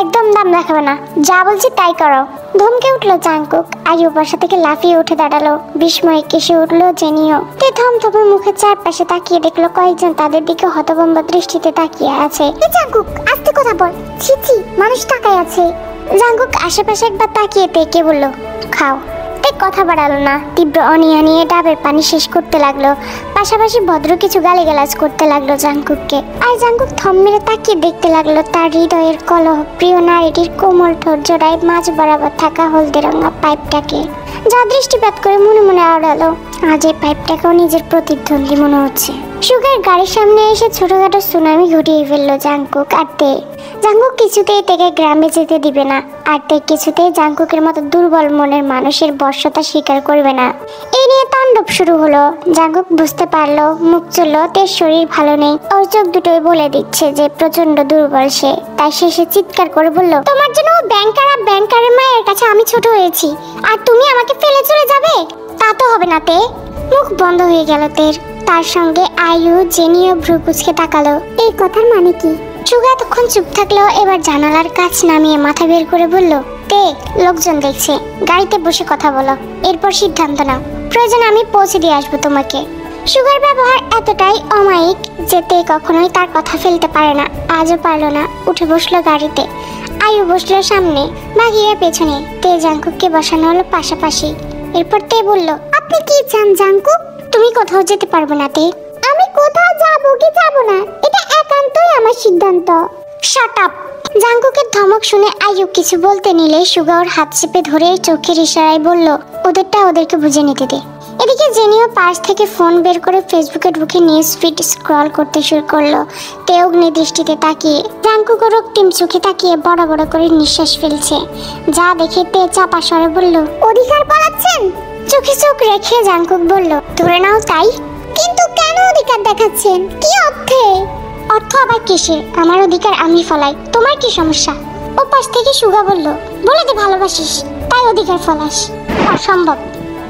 একদম দাম দেখাবে না, যা বলছি তাই করো। ধমকে উঠলো জাংকুক। আইয়ু বাসা থেকে লাফিয়ে উঠে দাঁড়ালো। বিস্ময়ে কেসে উঠলো জেনিও। তে থমথমে মুখে চারপাশে তাকিয়ে দেখলো কয়েকজন তাদের দিকে হতভম্ব দৃষ্টিতে তাকিয়ে আছে। জাংকুক, আস্তে কথা বল। ছি ছি, মানুষ তাকায় আছে। জাংকুক আশেপাশে একবার তাকিয়ে তেকে বলল, খাও। কথা বাড়ালো না, তীব্র অনিয়া নিয়ে ডাবের পানি শেষ করতে লাগলো। পাশাপাশি ভদ্র কিছু গালিগালাজ করতে লাগলো জাংকুককে। আর জাংকুক থম মেরে তাকিয়ে দেখতে লাগলো তার হৃদয়ের কলহ প্রিয় নারীটির কোমল ঠোঁট জোড়ায় মাঝ বরাবর থাকা হলদে রঙা পাইপটাকে। যা দৃষ্টিপাত করে মনে মনে আওড়ালো, আজ এই পাইপটাকেও নিজের প্রতিদ্বন্দ্বী মনে হচ্ছে। সুগার গাড়ির সামনে এসে ছোটখাটো সুনামি ঘটিয়ে ফেললো জাংকুক আর তে। জাংকুক কিছুতেই তেকে গ্রামে যেতে দিবে না, আর তে কিছুতেই জাংকুকের মতো দুর্বল মনের মানুষের বশ্যতা স্বীকার করবে না। এই নিয়ে তাণ্ডব শুরু হলো। জাংকুক বুঝতে পারলো, মুখ চলল তের শরীর ভালো নেই। ওর চোখ দুটোই বলে দিচ্ছে যে প্রচন্ড দুর্বল সে। তাই শেষে চিৎকার করে বলল, তোমার জন্য ব্যাংকার আর ব্যাংকারের মায়ের কাছে আমি ছোট হয়েছি, আর তুমি আমাকে ফেলে চলে যাবে? তা তো হবে না তে। মুখ বন্ধ হয়ে গেল তের। তার সঙ্গে আইয়ু জেনিও ভ্রু কুঁচকে তাকালো। এই কথার মানে কি? সুগা এতক্ষণ চুপ থাকলো, এবার জানালার কাছ নামিয়ে মাথা বের করে বলল, তে, লোকজন দেখছে, গাড়িতে বসে কথা বলো, এরপর সিদ্ধান্ত নাও। প্রয়োজন আমি পৌঁছে দিয়ে আসবো তোমাকে। সুগার ব্যবহার এতটাই অমায়িক যে তে কখনোই তার কথা ফেলতে পারে না। আজও পারলো না। উঠে বসলো গাড়িতে। আইয়ু বসলো সামনে, বাঘিরা পেছনে। তে জাংকুককে বসানো হলো পাশাপাশি। এরপর তে বলল, আপনি কি চান জাংকুক? তুমি কোথাও যেতে পারবে না তে। আমি কোথাও যাবো কি যাবো না এটা একান্তই আমার সিদ্ধান্ত। Shut up. জাংকুকের ধমক শুনে আইয়ু কিছু বলতে নিলে সুগা ওর হাত চেপে ধরে চোখের ইশারায় বলল, ওদেরটা ওদেরকে বুঝে নিতে দে। এদিকে জেনিও পার্স থেকে ফোন বের করে ফেসবুকে ঢুকে নিউজ ফিড স্ক্রল করতে শুরু করলো। তে অগ্নি দৃষ্টিতে তাকিয়ে জাংকুক রক্তিম চোখে তাকিয়ে বড় বড় করে নিঃশ্বাস ফেলছে। যা দেখে তে চাপা স্বরে বলল, অধিকার পালাচ্ছেন? চোখে চোখ রেখে জাংকুক বলল, ধরে নাও তাই। কিন্তু কেন অধিকার দেখাচ্ছেন? কি অর্থে? অর্থ আবার কিসে? আমার অধিকার আমি ফলাই, তোমার কি সমস্যা? ও পাশ থেকে সুগা বলল, বলে দে ভালোবাসিস, তাই অধিকার ফলাস। অসম্ভব,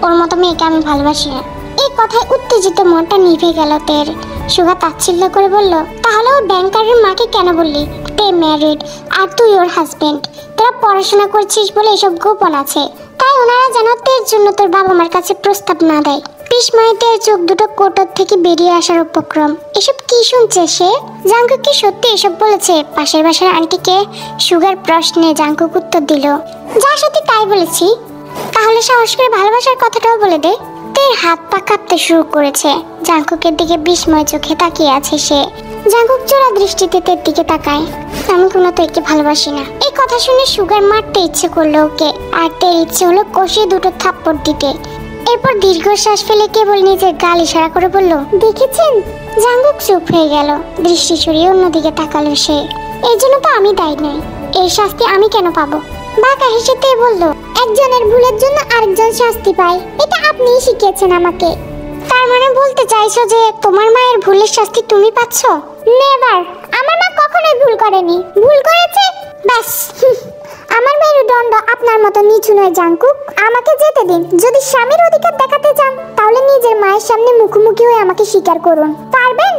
ওর মতো মেয়েকে আমি ভালোবাসি না। এই কথায় উত্তেজিত মনটা নিভে গেল তের। সুগা তাচ্ছিল্য করে বলল, তাহলে ওর ব্যাংকারের মাকে কেন বললি? তে ম্যারিড, আর তুই ওর হাজবেন্ড। তোরা পড়াশোনা করছিস বলে এসব গোপন আছে, তাই ওনারা যেন তের জন্য তোর বাবা মার কাছে প্রস্তাব না দেয়। বিস্ময়তে চোখ দুটো কোটর থেকে বেরিয়ে আসার উপক্রম। এসব কি শুনছে সে? জাংকুক কি সত্যি এসব বলেছে? পাশের বাসার আন্টিকে সুগার প্রশ্নে জাংকুক উত্তর দিল, যা সত্যি তাই বলেছি। তাহলে সাহস করে ভালোবাসার কথাটাও বলে দে। তের হাত পা কাঁপতে শুরু করেছে। জাংকুকের দিকে বিস্ময় চোখে তাকিয়ে আছে সে। জাংকুক চোরা দৃষ্টিতে তের দিকে তাকায়। আমি কোনো তেকে ভালোবাসি না। এই কথা শুনে সুগার মারতে ইচ্ছে করলো ওকে, আর তের ইচ্ছে হলো কষিয়ে দুটো থাপ্পড় দিতে। এরপর দীর্ঘশ্বাস ফেলে কেবল নিজের গাল ইশারা করে বলল, দেখেছেন? জাংকুক চুপ হয়ে গেল। দৃষ্টি সরিয়ে অন্যদিকে তাকালো সে। এর জন্য তো আমি দায়ী নই। এর শাস্তি আমি কেন পাবো? বাঁকা হেসে তে বলল, একজনের ভুলের জন্য আরেকজন শাস্তি পায়, এটা আপনিই শিখিয়েছেন আমাকে। তার মানে বলতে চাইছো যে তোমার মায়ের ভুলের শাস্তি তুমি পাচ্ছ? নেভার। আমার মা কখনোই ভুল করেনি। ভুল করেছে ব্যাস। আমার মেরুদণ্ড আপনার মতো নিচু নয় জাংকুক। আমাকে যেতে দিন। যদি স্বামীর অধিকার দেখাতে চান তাহলে নিজের মায়ের সামনে মুখোমুখি হয়ে আমাকে স্বীকার করুন। পারবেন?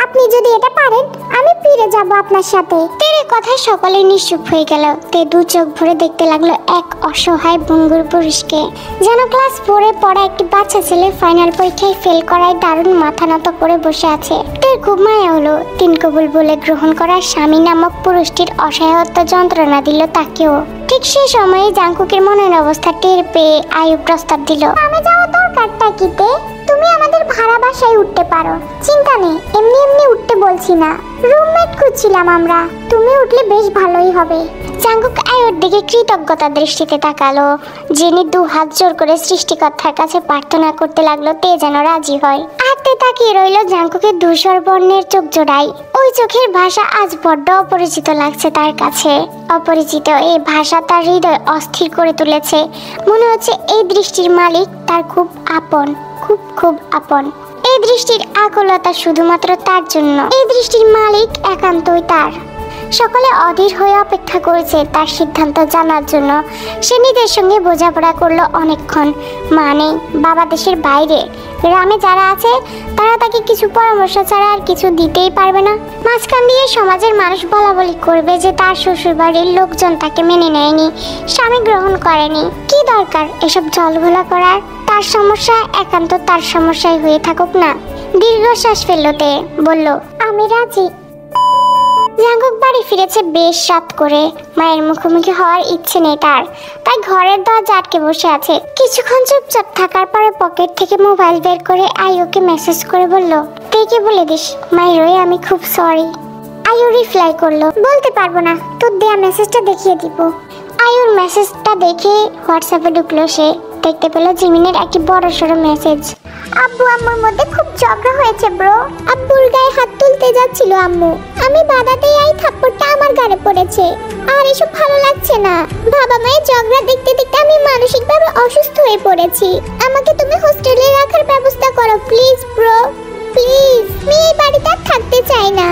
আপনি যদি এটা পারেন আমি ফিরে যাব আপনার সাথে। তেরে কথায় সকলে নিশ্চুপ হয়ে গেল। তে দু চোখ ভরে দেখতে লাগলো এক অসহায় ভঙ্গুর পুরুষকে, যেন ক্লাস 4-এ পড়া একটি বাচ্চা ছেলে ফাইনাল পরীক্ষায় ফেল করায় দারুণ মাথা নত করে বসে আছে। তের খুব মায়া হলো। তিন কবুল বলে গ্রহণ করা স্বামী নামক পুরুষটির অসহায়ত্ব যন্ত্রণা দিল তাকেও। ঠিক সেই সময়ে জাংকুকের মনের অবস্থা টের পেয়ে আয়ু প্রস্তাব দিল, আমি যাওয়া দরকারটা কি তে? তুমি আমাদের ভাড়া বাসায় উঠতে পারো, চিন্তা নেই। এমনি এমনি উঠতে বলছি না, রুমমেট খুঁজছিলাম আমরা। তুমি উঠলে বেশ ভালোই হবে। জাংকুক আয়ুর দিকে কৃতজ্ঞতা দৃষ্টিতে তাকালো। জেনি দু হাত জোর করে সৃষ্টিকর্তার কাছে প্রার্থনা করতে লাগলো তে যেন রাজি হয়। হাতে তাকিয়ে রইল জাংকুকের ধূসর বর্ণের চোখ জোড়ায়। ওই চোখের ভাষা আজ বড্ড অপরিচিত লাগছে তার কাছে। অপরিচিত এই ভাষা তার হৃদয় অস্থির করে তুলেছে। মনে হচ্ছে এই দৃষ্টির মালিক তার খুব আপন, খুব খুব আপন। এই দৃষ্টির আকুলতা শুধুমাত্র তার জন্য। এই দৃষ্টির মালিক একান্তই তার। সকলে অধীর হয়ে অপেক্ষা করেছে তার সিদ্ধান্ত জানার জন্য। সে নিজের সঙ্গে বোঝাপড়া করলো অনেকক্ষণ। মা নেই, বাবা দেশের বাইরে, গ্রামে যারা আছে তারা তাকে কিছু পরামর্শ ছাড়া আর কিছু দিতেই পারবে না। মাঝখান দিয়ে সমাজের মানুষ বলাবলি করবে যে তার শ্বশুর বাড়ির লোকজন তাকে মেনে নেয়নি, স্বামী গ্রহণ করেনি। কি দরকার এসব জলঘোলা করার? তার সমস্যা একান্ত তার সমস্যাই হয়ে থাকুক না। দীর্ঘশ্বাস ফেললো তে, বলল আমি রাজি। জাঙ্কুক বাড়ি ফিরেছে বেশ রাত করে। মায়ের মুখোমুখি হওয়ার ইচ্ছে নেই তার, তাই ঘরের দরজা আটকে বসে আছে। কিছুক্ষণ চুপচাপ থাকার পরে পকেট থেকে মোবাইল বের করে আয়ুকে মেসেজ করে বলল, দেখে বলে দিস মায়ের ওই আমি খুব সরি। আয়ু রিপ্লাই করলো, বলতে পারবো না, তোর দেয়া মেসেজটা দেখিয়ে দিব। আয়ুর মেসেজটা দেখে হোয়াটসঅ্যাপে ঢুকলো সে। দেখতে পেল জিমিনের একটি বড়সড় মেসেজ। আব্বু আম্মুর মধ্যে খুব ঝগড়া হয়েছে ব্রো। আব্বুর গায়ে হাত তুলতে যাচ্ছিল আম্মু, আমি বাধাতেই এই থাপ্পড়টা আমার গায়ে পড়েছে। আর এসব ভালো লাগছে না। বাবা মায়ের ঝগড়া দেখতে দেখতে আমি মানসিকভাবে অসুস্থ হয়ে পড়েছি। আমাকে তুমি হোস্টেলে রাখার ব্যবস্থা করো প্লিজ ব্রো, প্লিজ। আমি এই বাড়িতে আর থাকতে চাই না।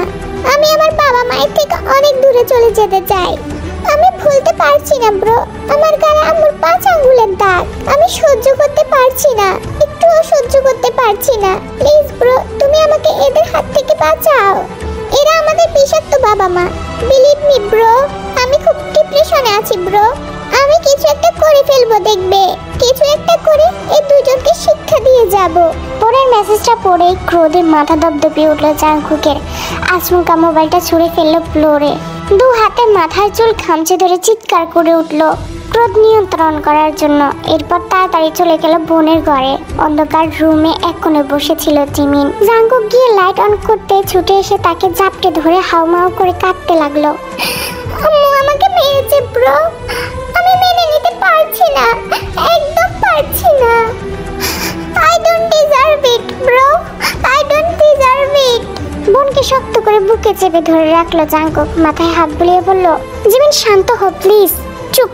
আমি আমার বাবা মায়ের থেকে অনেক দূরে চলে যেতে চাই। আমি ভুলতে পারছি না ব্রো, আমার গায়ে আম্মুর 5 আঙ্গুলের দাগ। আমি সহ্য করতে পারছি না, একটুও সহ্য করতে পারছি না। প্লিজ ব্রো, তুমি আমাকে এদের হাত থেকে বাঁচাও। এরা আমাদের বিষাক্ত বাবা মা। বিলিভ মি ব্রো, আমি খুব ডিপ্রেশনে আছি ব্রো। আমি কিছু একটা করে ফেলবো, দেখবে কিছু একটা করে এই দুজনকে শিক্ষা দিয়ে যাব। পরের মেসেজটা পড়ে ক্রোধে মাথা দপদপিয়ে উঠলো জাঙ্কুকের। আচমকা মোবাইলটা ছুঁড়ে ফেললো ফ্লোরে। দু হাতে মাথার চুল খামচে ধরে চিৎকার করে উঠলো ক্রোধ নিয়ন্ত্রণ করার জন্য। এরপর তাড়াতাড়ি চলে গেল বোনের ঘরে। অন্ধকার রুমে এক কোণে বসেছিল জিমিন। জাঙ্কুক গিয়ে লাইট অন করতে ছুটে এসে তাকে জাপটে ধরে হাউমাউ করে কাঁদতে লাগলো। আম্মু আমাকে মেরেছে ব্রো, আমি মেনে নিতে পারছি না, একদম পারছি না। I don't deserve it bro, I don't deserve it. বোনকে শক্ত করে বুকে চেপে ধরে রাখলো জাঙ্কুক। মাথায় হাত বুলিয়ে বলল, জিমিন শান্ত হো প্লিজ। চুপ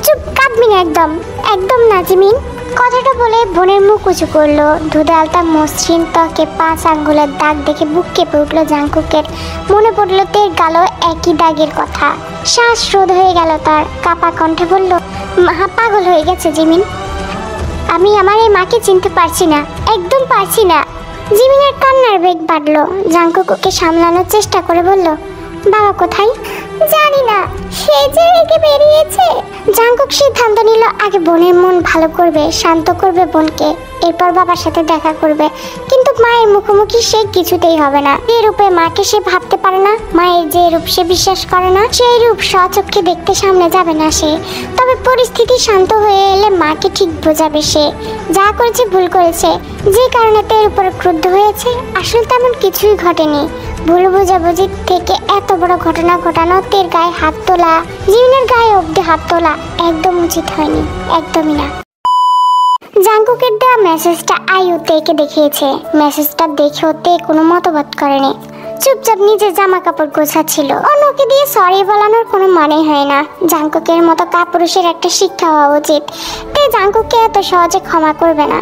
চুপ, কাঁদবি না একদম, একদম না জিমিন। কথাটা বলে বোনের মুখ উঁচু করলো। ধুদালতা মসৃণ ত্বকে 5 আঙ্গুলের দাগ দেখে বুক কেঁপে উঠলো জাঙ্কুকের। মনে পড়লো তের গালও একই দাগের কথা। শ্বাস রোধ হয়ে গেল তার। কাপা কণ্ঠে বলল, মা পাগল হয়ে গেছে জিমিন। আমি আমার এই মাকে চিনতে পারছি না, একদম পারছি না। জিমিনের কান্নার বেগ বাড়লো। জাঙ্কুক ওকে সামলানোর চেষ্টা করে বলল, বাবা কোথায়? জানি না, সে যে রেগে বেরিয়েছে। জাঙ্কুক সিদ্ধান্ত নিল আগে বোনের মন ভালো করবে, শান্ত করবে বোনকে, এরপর বাবার সাথে দেখা করবে। কিন্তু মায়ের মুখোমুখি সে কিছুতেই হবে না। যে রূপে মাকে সে ভাবতে পারে না, মায়ের যে রূপ সে বিশ্বাস করে না, সেই রূপ স্বচক্ষে দেখতে সামনে যাবে না সে। তবে পরিস্থিতি শান্ত হয়ে এলে মাকে ঠিক বোঝাবে সে। যা করেছে ভুল করেছে, যে কারণে তের উপরে ক্রুদ্ধ হয়েছে আসলে তেমন কিছুই ঘটেনি। ভুল বোঝাবুঝি থেকে এত বড় ঘটনা ঘটানো, তের গায়ে হাত তোলা, জিমিনের গায়ে অব্দি হাত তোলা একদম উচিত হয়নি, একদমই না। জাঙ্কুকের দেওয়া মেসেজটা আয়ু তেকে দেখিয়েছে। মেসেজটা দেখেও তে কোনো মতবাদ করেনি, চুপচাপ নিজের জামা কাপড় গোছাচ্ছিল। অন্যকে দিয়ে সরি বলানোর কোনো মানে হয় না। জাঙ্কুকের মতো কাপুরুষের একটা শিক্ষা হওয়া উচিত। তে জাঙ্কুককে এত সহজে ক্ষমা করবে না,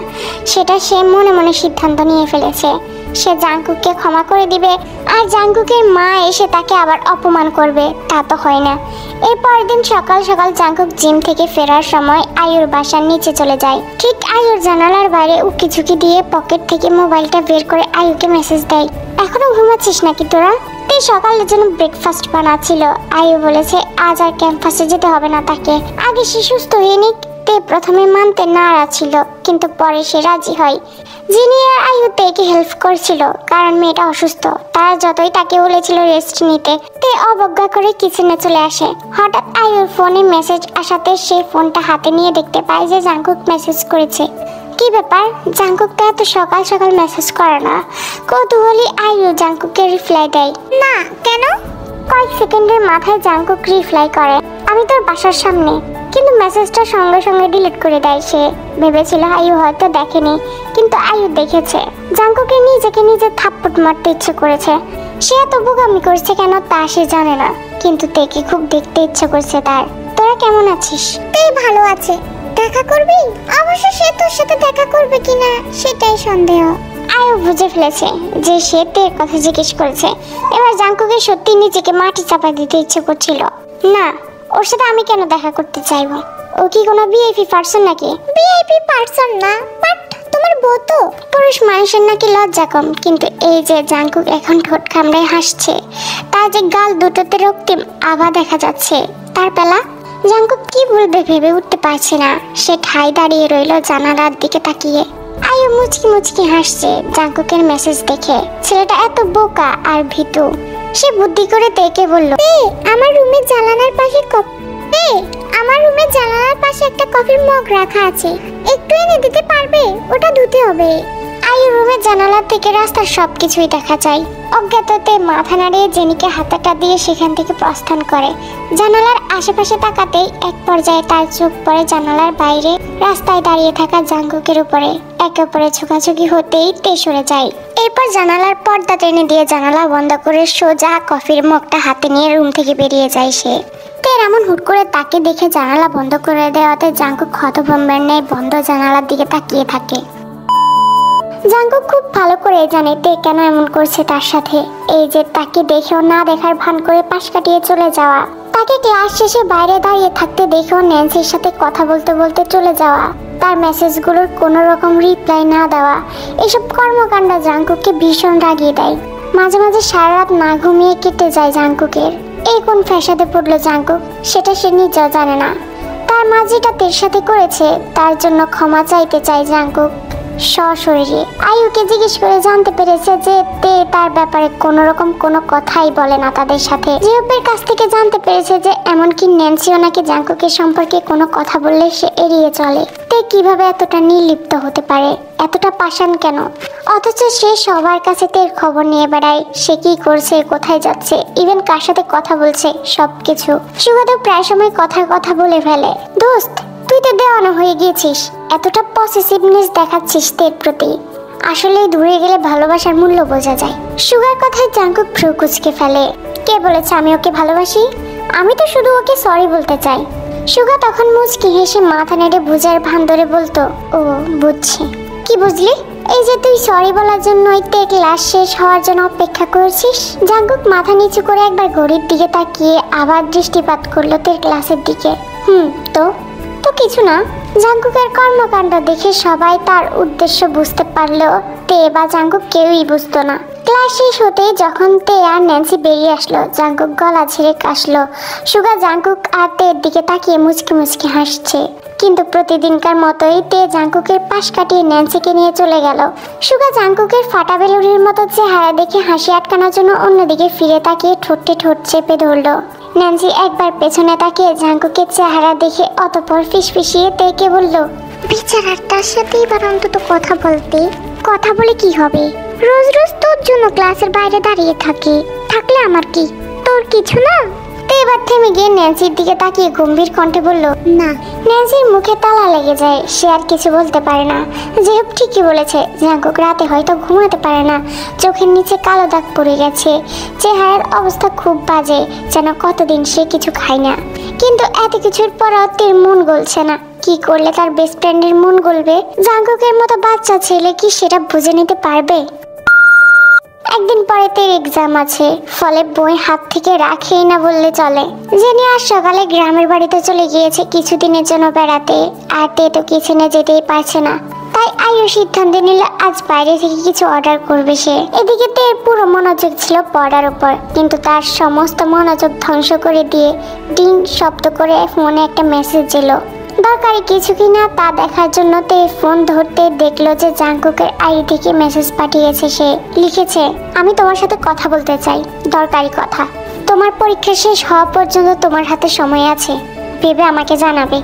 সেটা সে মনে মনে সিদ্ধান্ত নিয়ে ফেলেছে। সে জাঙ্কুককে ক্ষমা করে দিবে, আর জাঙ্কুকের মা এসে তাকে আবার অপমান করবে, তা তো হয় না। এরপর দিন সকাল সকাল জাঙ্কুক জিম থেকে ফেরার সময় আয়ুর বাসার নিচে চলে যায়। ঠিক আয়ুর জানালার বাইরে উকি ঝুঁকি দিয়ে পকেট থেকে মোবাইলটা বের করে আয়ুকে মেসেজ দেয়, এখনো ঘুমাচ্ছিস নাকি তোরা? তে সকালের জন্য ব্রেকফাস্ট বানাচ্ছিল। আয়ু বলেছে আজ আর ক্যাম্পাসে যেতে হবে না তাকে, আগে সে সুস্থ হয়ে নিক। তে প্রথমে মানতে নারাজ ছিল, কিন্তু পরে সে রাজি হয়। যিনি আর আয়ু তেকে হেল্প করছিল, কারণ মেয়েটা অসুস্থ। তারা যতই তাকে বলেছিল রেস্ট নিতে, তে অবজ্ঞা করে কিচেনে চলে আসে। হঠাৎ আয়ুর ফোনে মেসেজ আসাতে সে ফোনটা হাতে নিয়ে দেখতে পায় যে জাঙ্কুক মেসেজ করেছে। কি ব্যাপার, জাঙ্কুক তো এত সকাল সকাল মেসেজ করে না। কৌতূহলী আয়ু জাঙ্কুককে রিপ্লাই দেয়, না কেন? কয়েক সেকেন্ডের মাথায় জাঙ্কুক রিপ্লাই করে, আমি তোর বাসার সামনে। কিন্তু মেসেজটা সঙ্গে সঙ্গে ডিলিট করে দেয় সে। ভেবেছিল আয়ু হয়তো দেখেনি, কিন্তু আয়ু দেখেছে। জাঙ্কুকে নিজেকে নিজে থাপ্পড় মারতে ইচ্ছে করেছে। সে এত বোকামি করছে কেন তা সে জানে না, কিন্তু তেকে খুব দেখতে ইচ্ছে করছে তার। তোরা কেমন আছিস? তে ভালো আছে। দেখা করবি? অবশ্য সে তোর সাথে দেখা করবে কিনা সেটাই সন্দেহ। আয়ু বুঝে ফেলেছে যে সে তের কথা জিজ্ঞেস করেছে। এবার জাঙ্কুকে সত্যি নিজেকে মাটি চাপা দিতে ইচ্ছে করছিল। না, ওর সাথে আমি কেন দেখা করতে চাইবো? ও কি কোনো ভিআইপি পার্সন নাকি? ভিআইপি পার্সন না, বাট তোমার বউ তো। পুরুষ মানুষের নাকি লজ্জা কম, কিন্তু এই যে জাঙ্কুক এখন ঠোঁট কামড়ে হাসছে, তার যে গাল দুটোতে রক্তিম আভা দেখা যাচ্ছে। তার বেলা জাঙ্কুক কি বলবে ভেবে উঠতে পারছে না। সে ঠাই দাঁড়িয়ে রইল জানালার দিকে তাকিয়ে। আয়ু মুচকি মুচকি হাসছে জাঙ্কুকের মেসেজ দেখে। ছেলেটা এত বোকা আর ভীতু। সে বুদ্ধি করে তেকে বলল, আমার রুমের জানালার পাশে আমার রুমের জানালার পাশে একটা কফির মগ রাখা আছে, একটু এনে দিতে পারবে? ওটা ধুতে হবে। আয়ু রুমের জানালা থেকে রাস্তার সবকিছুই দেখা যায়। অজ্ঞাততে মাথা নাড়িয়ে জেনিকে হাতাটা দিয়ে সেখান থেকে প্রস্থান করে। জানালার আশেপাশে তাকাতেই এক পর্যায়ে তার চোখ পড়ে জানালার বাইরে রাস্তায় দাঁড়িয়ে থাকা জাঙ্কুকের উপরে। একে অপরে ছোকাছুকি হতেই তে সরে যায়। এরপর জানালার পর্দা টেনে দিয়ে জানালা বন্ধ করে সোজা কফির মগটা হাতে নিয়ে রুম থেকে বেরিয়ে যায় সে। তের এমন হুট করে তাকে দেখে জানালা বন্ধ করে দেওয়াতে জাঙ্কুক হতভম্বের ন্যায় বন্ধ জানালার দিকে তাকিয়ে থাকে। জাঙ্কুক খুব ভালো করে জানে তে কেন এমন করছে তার সাথে। এই যে তাকে দেখেও না দেখার ভান করে পাশ কাটিয়ে চলে যাওয়া, তাকে ক্লাস শেষে বাইরে দাঁড়িয়ে থাকতে দেখেও ন্যান্সির সাথে কথা বলতে বলতে চলে যাওয়া, তার মেসেজগুলোর কোনো রকম রিপ্লাই না দেওয়া, এসব কর্মকাণ্ড জাঙ্কুককে ভীষণ রাগিয়ে দেয়। মাঝে মাঝে সারা রাত না ঘুমিয়ে কেটে যায় জাঙ্কুকের। এই কোন ফ্যাসাদে পড়লো জাঙ্কুক সেটা সে নিজেও জানে না। তার মা যেটা তের সাথে করেছে তার জন্য ক্ষমা চাইতে চায় জাঙ্কুক সশরীরে। আয়ুকে জিজ্ঞেস করে জানতে পেরেছে যে তে তার ব্যাপারে কোনো রকম কোনো কথাই বলে না তাদের সাথে। জিওপের কাছ থেকে জানতে পেরেছে যে এমনকি ন্যান্সিও নাকি জাঙ্কুকের সম্পর্কে কোনো কথা বললে সে এড়িয়ে চলে। তে কিভাবে এতটা নির্লিপ্ত হতে পারে, এতটা পাষাণ কেন? অথচ সে সবার কাছে তের খবর নিয়ে বেড়ায়, সে কি করছে, কোথায় যাচ্ছে, ইভেন কার সাথে কথা বলছে, সবকিছু। সুগাদও প্রায় সময় কথা বলে ফেলে, দোস্ত তুই তো দেওয়ানো হয়ে গিয়েছিস, এতটা পসেসিভনেস দেখাচ্ছিস তের প্রতি। আসলে দূরে গেলে ভালোবাসার মূল্য বোঝা যায়। সুগার কথায় জাঙ্কুক ভ্রু কুঁচকে ফেলে। কে বলেছে আমি ওকে ভালোবাসি? আমি তো শুধু ওকে সরি বলতে চাই। সুগা তখন মুচকি হেসে মাথা নেড়ে বুঝার ভান ধরে বলতো, ও বুঝছি। কি বুঝলি? এই যে তুই সরি বলার জন্যই তে ক্লাস শেষ হওয়ার জন্য অপেক্ষা করছিস। জাঙ্কুক মাথা নিচু করে একবার ঘড়ির দিকে তাকিয়ে আবার দৃষ্টিপাত করলো তের ক্লাসের দিকে। তো কিছু না। জাঙ্কুকের কর্মকাণ্ড দেখে সবাই তার উদ্দেশ্য বুঝতে পারলেও তে বা জাঙ্কুক কেউই বুঝতো না। ক্লাস শেষ হতে যখন তে আর ন্যান্সি বেরিয়ে আসলো, জাঙ্কুক গলা ছেড়ে কাশলো। সুগা জাঙ্কুক আর তের দিকে তাকিয়ে মুচকি মুচকি হাসছে। কিন্তু প্রতিদিনকার মতোই তে জাঙ্কুকের পাশ কাটিয়ে ন্যান্সিকে নিয়ে চলে গেল। সুগা জাঙ্কুকের ফাটা বেলুনের মতো চেহারা দেখে হাসি আটকানোর জন্য অন্যদিকে ফিরে তাকিয়ে ঠোঁটে ঠোঁট চেপে ধরলো। ন্যান্সি একবার পেছনে তাকিয়ে জাঙ্কুকের চেহারা দেখে অতঃপর ফিসফিসিয়ে তেকে বলল, বেচারাটার সাথে এবার অন্তত কথা বলে কি হবে? রোজ রোজ তোর জন্য ক্লাসের বাইরে দাঁড়িয়ে থাকলে আমার কি, তোর কিছু না? তে এবার থেমে গিয়ে ন্যান্সির দিকে তাকিয়ে গম্ভীর কণ্ঠে বলল, না। ন্যান্সির মুখে তালা লেগে যায়, সে আর কিছু বলতে পারে না। যেহেব ঠিকই বলেছে, জাঙ্কুক রাতে হয়তো ঘুমাতে পারে না, চোখের নিচে কালো দাগ পড়ে গেছে, চেহারার অবস্থা খুব বাজে, যেন কতদিন সে কিছু খায় না। কিন্তু এত কিছুর পরও তের মন গলছে না। কি করলে তার বেস্ট ফ্রেন্ডের মন গলবে? জাঙ্কুকের মতো বাচ্চা ছেলে কি সেটা বুঝে নিতে পারবে? একদিন পরে তের এক্সাম আছে, ফলে বই হাত থেকে রাখেই না বললে চলে। জেনি আজ সকালে গ্রামের বাড়িতে চলে গিয়েছে কিছুদিনের জন্য বেড়াতে, আর তে তো কিচেনে যেতেই পারছে না। তাই আয়ু সিদ্ধান্ত নিল আজ বাইরে থেকে কিছু অর্ডার করবে সে। এদিকে তের পুরো মনোযোগ ছিল পড়ার উপর, কিন্তু তার সমস্ত মনোযোগ ধ্বংস করে দিয়ে ডিং শব্দ করে ফোনে একটা মেসেজ এলো। দরকারি কিছু কিনা তা দেখার জন্য তে ফোন ধরতে দেখলো যে জাঙ্কুকের আইডি থেকে মেসেজ পাঠিয়েছে। সে লিখেছে, আমি তোমার সাথে কথা বলতে চাই, দরকারি কথা। তোমার পরীক্ষা শেষ হওয়া পর্যন্ত তোমার হাতে সময় আছে, ভেবে আমাকে জানাবে,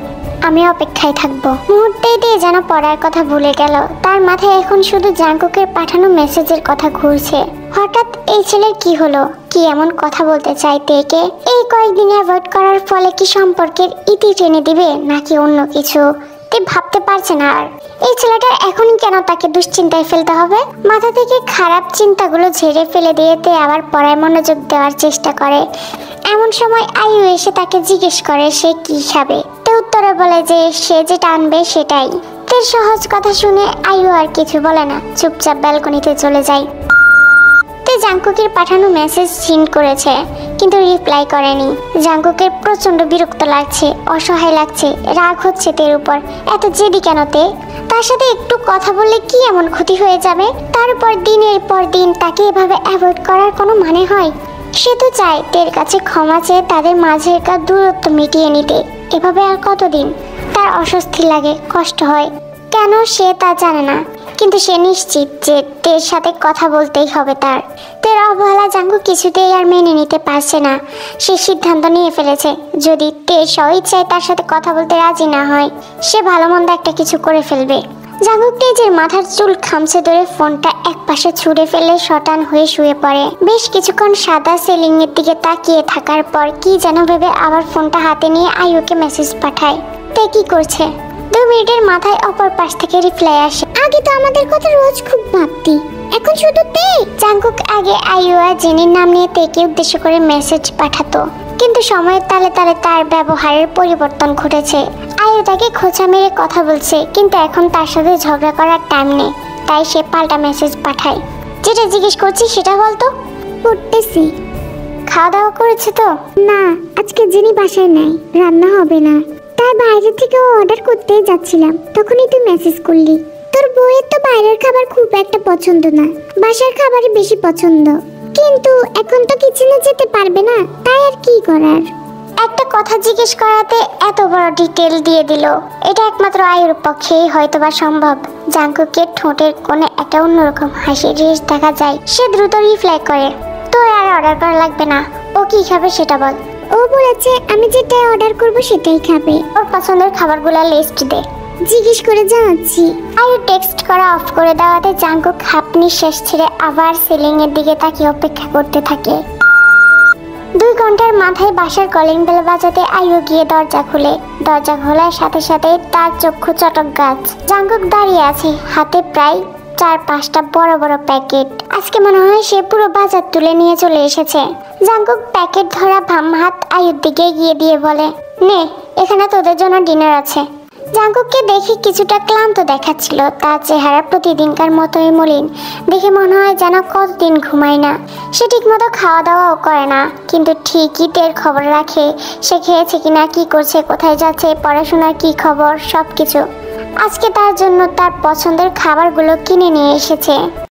আমি অপেক্ষায় থাকবো। মুহূর্তেই দিয়ে যেন পড়ার কথা ভুলে গেল। তার মাথায় এখন শুধু জাঙ্কুকের পাঠানো মেসেজের কথা ঘুরছে। হঠাৎ এই ছেলের কি হলো? কি এমন কথা বলতে চাই তেকে? এই কয়েকদিন অ্যাভয়েড করার ফলে কি সম্পর্কের ইতি টেনে দিবে নাকি অন্য কিছু? তে ভাবতে পারছে না আর। এই ছেলেটার এখনই কেন তাকে দুশ্চিন্তায় ফেলতে হবে? মাথা থেকে খারাপ চিন্তাগুলো ঝেড়ে ফেলে দিয়ে তে আবার পড়ায় মনোযোগ দেওয়ার চেষ্টা করে। এমন সময় আয়ু এসে তাকে জিজ্ঞেস করে সে কি খাবে। তে উত্তরে বলে যে সে যেটা আনবে সেটাই। তের সহজ কথা শুনে আয়ু আর কিছু বলে না, চুপচাপ ব্যালকনিতে চলে যায়। তে জাংকুকের পাঠানো মেসেজ সিন করেছে কিন্তু রিপ্লাই করেনি। জাংকুকের প্রচন্ড বিরক্ত লাগছে, অসহায় লাগছে, রাগ হচ্ছে তের উপর। এত জেদি কেন তে? তার সাথে একটু কথা বললে কি এমন ক্ষতি হয়ে যাবে? তার উপর দিনের পর দিন তাকে এভাবে অ্যাভয়েড করার কোনো মানে হয়? সে তো চায় তের কাছে ক্ষমা চেয়ে তাদের মাঝেকার দূরত্ব মিটিয়ে নিতে। এভাবে আর কতদিন? তার অস্বস্তি লাগে, কষ্ট হয়। কেন সে তা জানে না, কিন্তু সে নিশ্চিত যে তের সাথে কথা বলতেই হবে তার। তের অবহেলা জাঙ্কুক কিছুতেই আর মেনে নিতে পারছে না। সে সিদ্ধান্ত নিয়ে ফেলেছে, যদি তের স্বইচ্ছায় তার সাথে কথা বলতে রাজি না হয়, সে ভালো মন্দ একটা কিছু করে ফেলবে। জাঙ্কুক তেজের মাথার চুল খামচে ধরে ফোনটা একপাশে ছুঁড়ে ফেলে শটান হয়ে শুয়ে পড়ে। বেশ কিছুক্ষণ সাদা সিলিং এর দিকে তাকিয়ে থাকার পর কি যেন ভেবে আবার ফোনটা হাতে নিয়ে আয়ুকে মেসেজ পাঠায়। তে কি করছে? 2 মিনিটের মাথায় অপর পাশ থেকে রিপ্লাই আসে। আগে তো আমাদের কথা রোজ খুব ভাবতি, এখন শুধু তে। জাঙ্কুক আগে আয়ু আর জেনির নাম নিয়ে তেকে উদ্দেশ্য করে মেসেজ পাঠাতো, কিন্তু সময়ের তালে তালে তার ব্যবহারের পরিবর্তন ঘটেছে। আয়ু তাকে খোঁচা মেরে কথা বলছে, কিন্তু এখন তার সাথে ঝগড়া করার টাইম নেই। তাই সে পাল্টা মেসেজ পাঠায়। যেটা জিজ্ঞেস করছি সেটা বলতো। করতেছি। খাওয়া দাওয়া করেছে তো? না, আজকে জেনি বাসায় নাই, রান্না হবে না, তাই বাইরে থেকে অর্ডার করতে যাচ্ছিলাম, তখনই তুই মেসেজ করলি। তোর বউয়ের তো বাইরের খাবার খুব একটা পছন্দ না, বাসার খাবারই বেশি পছন্দ। কিন্তু এখন তো কিচেনে যেতে পারবে না, তাই আর কি করার। একটা কথা জিজ্ঞেস করাতে এত বড় ডিটেল দিয়ে দিল। এটা একমাত্র আয়ুর পক্ষেই হয়তোবা সম্ভব। জাঙ্কুকের ঠোঁটের কোণে একটা অন্যরকম হাসির রেশ দেখা যায়। সে দ্রুত রিপ্লাই করে, তোর আর অর্ডার করা লাগবে না, ও কি খাবে সেটা বল। ও বলেছে আমি যেটা অর্ডার করব সেটাই খাবে। ওর পছন্দের খাবারগুলো লিস্ট দে। জিজ্ঞেস করে জানাচ্ছি। আয়ু টেক্সট করা অফ করে দেওয়াতে জাঙ্কুক হাফ নিঃশ্বাস ছেড়ে আবার সিলিং এর দিকে তাকিয়ে অপেক্ষা করতে থাকে। 2 ঘন্টার মাথায় বাসার কলিং বেল বাজাতে আয়ু গিয়ে দরজা খুলে। দরজা খোলার সাথে সাথে তার চক্ষু চটক গাছ। জাঙ্কুক দাঁড়িয়ে আছে, হাতে প্রায় 4-5টা বড় বড় প্যাকেট। আজকে মনে হয় সে পুরো বাজার তুলে নিয়ে চলে এসেছে। জাঙ্কুক প্যাকেট ধরা বাম হাত আয়ুর দিকে গিয়ে দিয়ে বলে, নে, এখানে তোদের জন্য ডিনার আছে। জাঙ্কুককে দেখে কিছুটা ক্লান্ত দেখাচ্ছিল। তার চেহারা প্রতিদিনকার মতোই মলিন, দেখে মনে হয় যেন কতদিন ঘুমায় না। সে ঠিক মতো খাওয়া দাওয়াও করে না, কিন্তু ঠিকই তের খবর রাখে। সে খেয়েছে কিনা, কি করছে, কোথায় যাচ্ছে, পড়াশোনার কি খবর, সবকিছু। আজকে তার জন্য তার পছন্দের খাবারগুলো কিনে নিয়ে এসেছে।